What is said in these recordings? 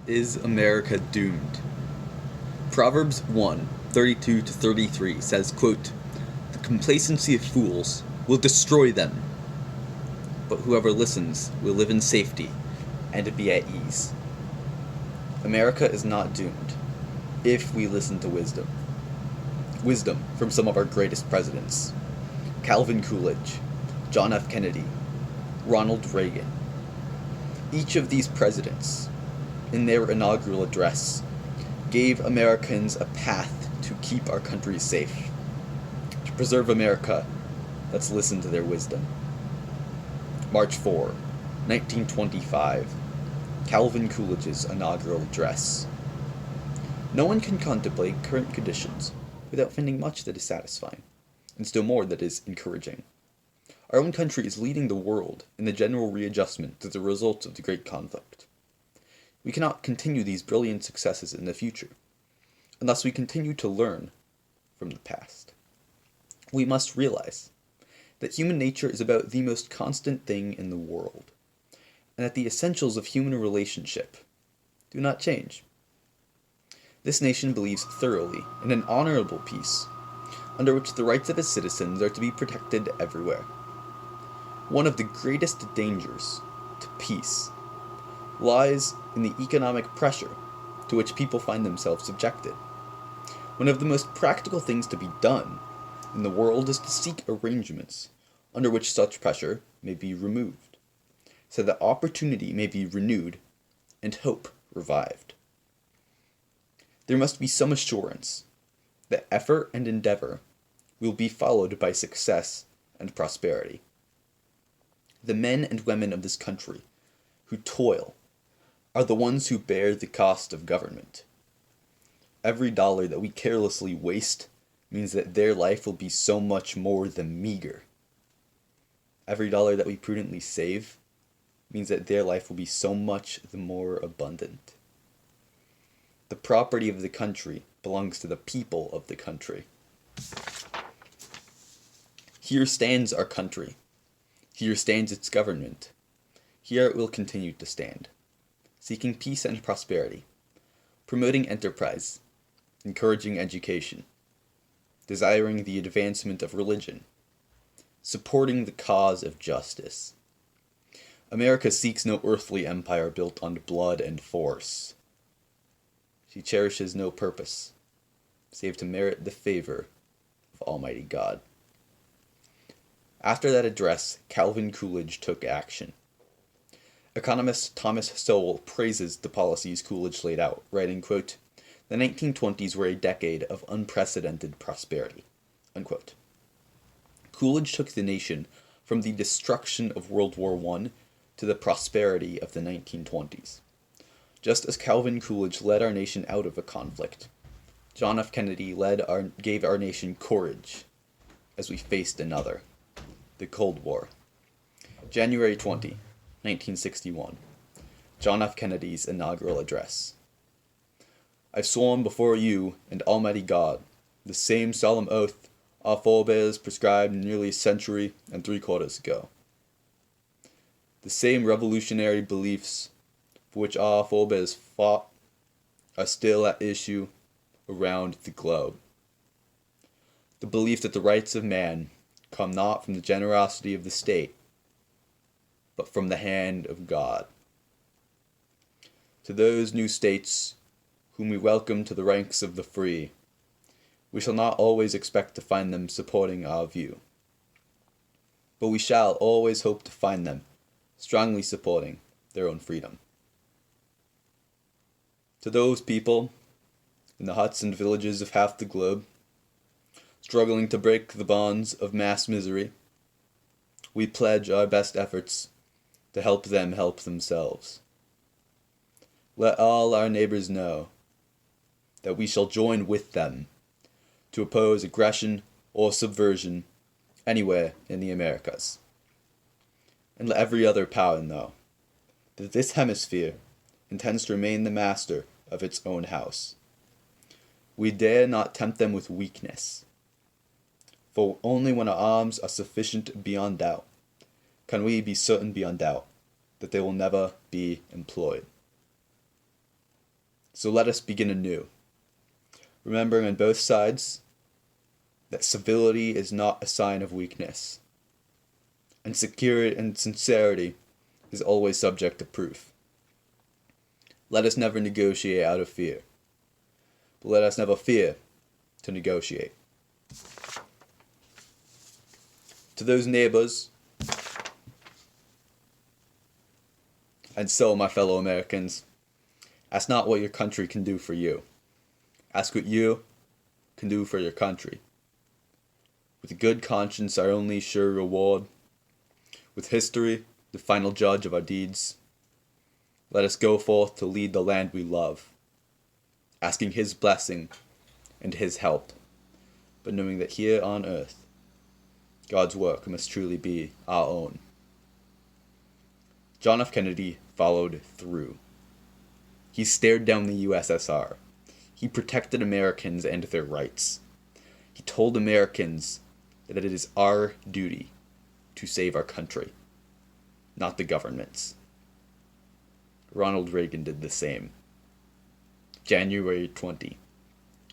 Is America doomed? Proverbs 1:32-33 says, quote, "The complacency of fools will destroy them, but whoever listens will live in safety and be at ease." America is not doomed if we listen to wisdom. Wisdom from some of our greatest presidents: Calvin Coolidge, John F. Kennedy, Ronald Reagan. Each of these presidents, in their inaugural address, gave Americans a path to keep our country safe. To preserve America, let's listen to their wisdom. March 4, 1925, Calvin Coolidge's inaugural address. No one can contemplate current conditions without finding much that is satisfying, and still more that is encouraging. Our own country is leading the world in the general readjustment to the results of the Great Conflict. We cannot continue these brilliant successes in the future unless we continue to learn from the past. We must realize that human nature is about the most constant thing in the world, and that the essentials of human relationship do not change. This nation believes thoroughly in an honorable peace, under which the rights of its citizens are to be protected everywhere. One of the greatest dangers to peace lies in the economic pressure to which people find themselves subjected. One of the most practical things to be done in the world is to seek arrangements under which such pressure may be removed, so that opportunity may be renewed and hope revived. There must be some assurance that effort and endeavor will be followed by success and prosperity. The men and women of this country who toil are the ones who bear the cost of government. Every dollar that we carelessly waste means that their life will be so much more than meager. Every dollar that we prudently save means that their life will be so much the more abundant. The property of the country belongs to the people of the country. Here stands our country. Here stands its government. Here it will continue to stand, seeking peace and prosperity, promoting enterprise, encouraging education, desiring the advancement of religion, supporting the cause of justice. America seeks no earthly empire built on blood and force. She cherishes no purpose, save to merit the favor of Almighty God. After that address, Calvin Coolidge took action. Economist Thomas Sowell praises the policies Coolidge laid out, writing, quote, "The 1920s were a decade of unprecedented prosperity," unquote. Coolidge took the nation from the destruction of World War I to the prosperity of the 1920s. Just as Calvin Coolidge led our nation out of a conflict, John F. Kennedy gave our nation courage as we faced another, the Cold War. January 20, 1961. John F. Kennedy's inaugural address. "I've sworn before you and Almighty God the same solemn oath our forebears prescribed nearly a century and 3/4 ago. The same revolutionary beliefs for which our forebears fought are still at issue around the globe. The belief that the rights of man come not from the generosity of the state, but from the hand of God. To those new states whom we welcome to the ranks of the free, we shall not always expect to find them supporting our view, but we shall always hope to find them strongly supporting their own freedom. To those people in the huts and villages of half the globe, struggling to break the bonds of mass misery, we pledge our best efforts to help them help themselves. Let all our neighbors know that we shall join with them to oppose aggression or subversion anywhere in the Americas. And let every other power know that this hemisphere intends to remain the master of its own house. We dare not tempt them with weakness, for only when our arms are sufficient beyond doubt can we be certain beyond doubt that they will never be employed. So let us begin anew, remembering on both sides that civility is not a sign of weakness, and security and sincerity is always subject to proof. Let us never negotiate out of fear, but let us never fear to negotiate. To those neighbors, and so, my fellow Americans, ask not what your country can do for you. Ask what you can do for your country. With a good conscience, our only sure reward, with history, the final judge of our deeds, let us go forth to lead the land we love, asking His blessing and His help, but knowing that here on earth, God's work must truly be our own. John F. Kennedy followed through. He stared down the USSR. He protected Americans and their rights. He told Americans that it is our duty to save our country, not the government's. Ronald Reagan did the same. January 20,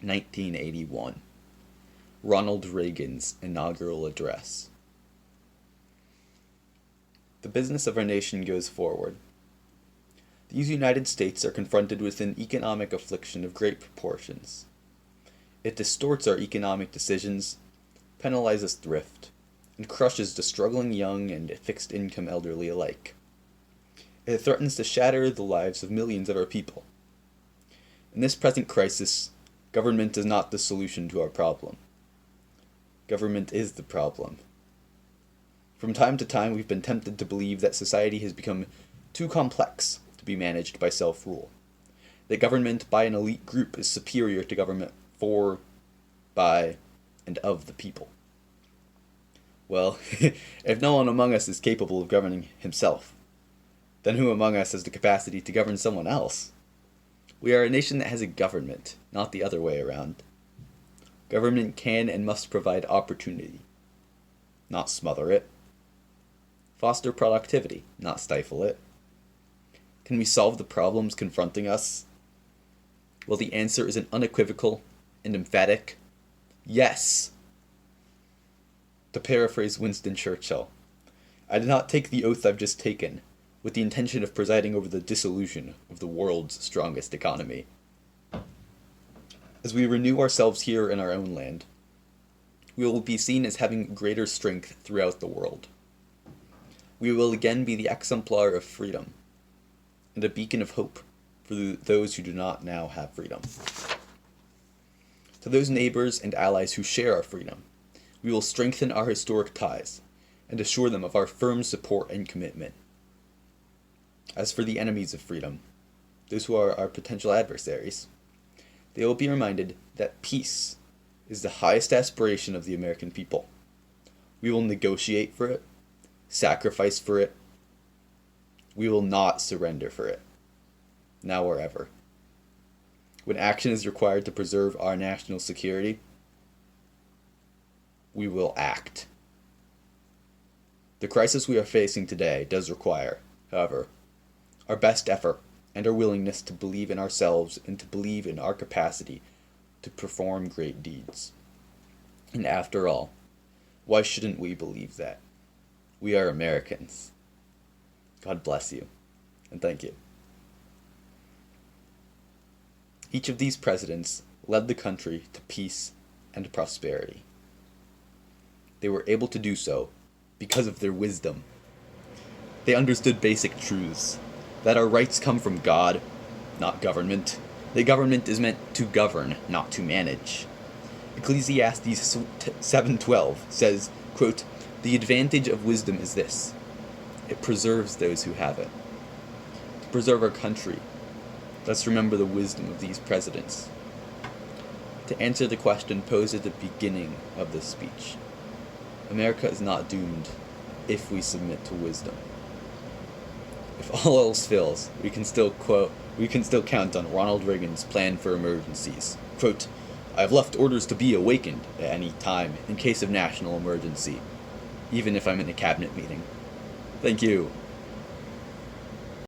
1981. Ronald Reagan's inaugural address. The business of our nation goes forward. These United States are confronted with an economic affliction of great proportions. It distorts our economic decisions, penalizes thrift, and crushes the struggling young and fixed-income elderly alike. It threatens to shatter the lives of millions of our people. In this present crisis, government is not the solution to our problem. Government is the problem. From time to time, we've been tempted to believe that society has become too complex to be managed by self-rule. That government by an elite group is superior to government for, by, and of the people. Well, if no one among us is capable of governing himself, then who among us has the capacity to govern someone else? We are a nation that has a government, not the other way around. Government can and must provide opportunity, not smother it. Foster productivity, not stifle it. Can we solve the problems confronting us? Well, the answer is an unequivocal and emphatic yes. To paraphrase Winston Churchill, I did not take the oath I've just taken with the intention of presiding over the dissolution of the world's strongest economy. As we renew ourselves here in our own land, we will be seen as having greater strength throughout the world. We will again be the exemplar of freedom, and a beacon of hope for those who do not now have freedom. To those neighbors and allies who share our freedom, we will strengthen our historic ties and assure them of our firm support and commitment. As for the enemies of freedom, those who are our potential adversaries, they will be reminded that peace is the highest aspiration of the American people. We will negotiate for it, sacrifice for it. We will not surrender for it, now or ever. When action is required to preserve our national security, we will act. The crisis we are facing today does require, however, our best effort and our willingness to believe in ourselves and to believe in our capacity to perform great deeds. And after all, why shouldn't we believe that? We are Americans. God bless you, and thank you. Each of these presidents led the country to peace and prosperity. They were able to do so because of their wisdom. They understood basic truths, that our rights come from God, not government. That government is meant to govern, not to manage. Ecclesiastes 7:12 says, quote, "The advantage of wisdom is this: it preserves those who have it." To preserve our country, let's remember the wisdom of these presidents. To answer the question posed at the beginning of this speech, America is not doomed if we submit to wisdom. If all else fails, we can still count on Ronald Reagan's plan for emergencies. Quote, "I have left orders to be awakened at any time in case of national emergency, even if I'm in a cabinet meeting." Thank you.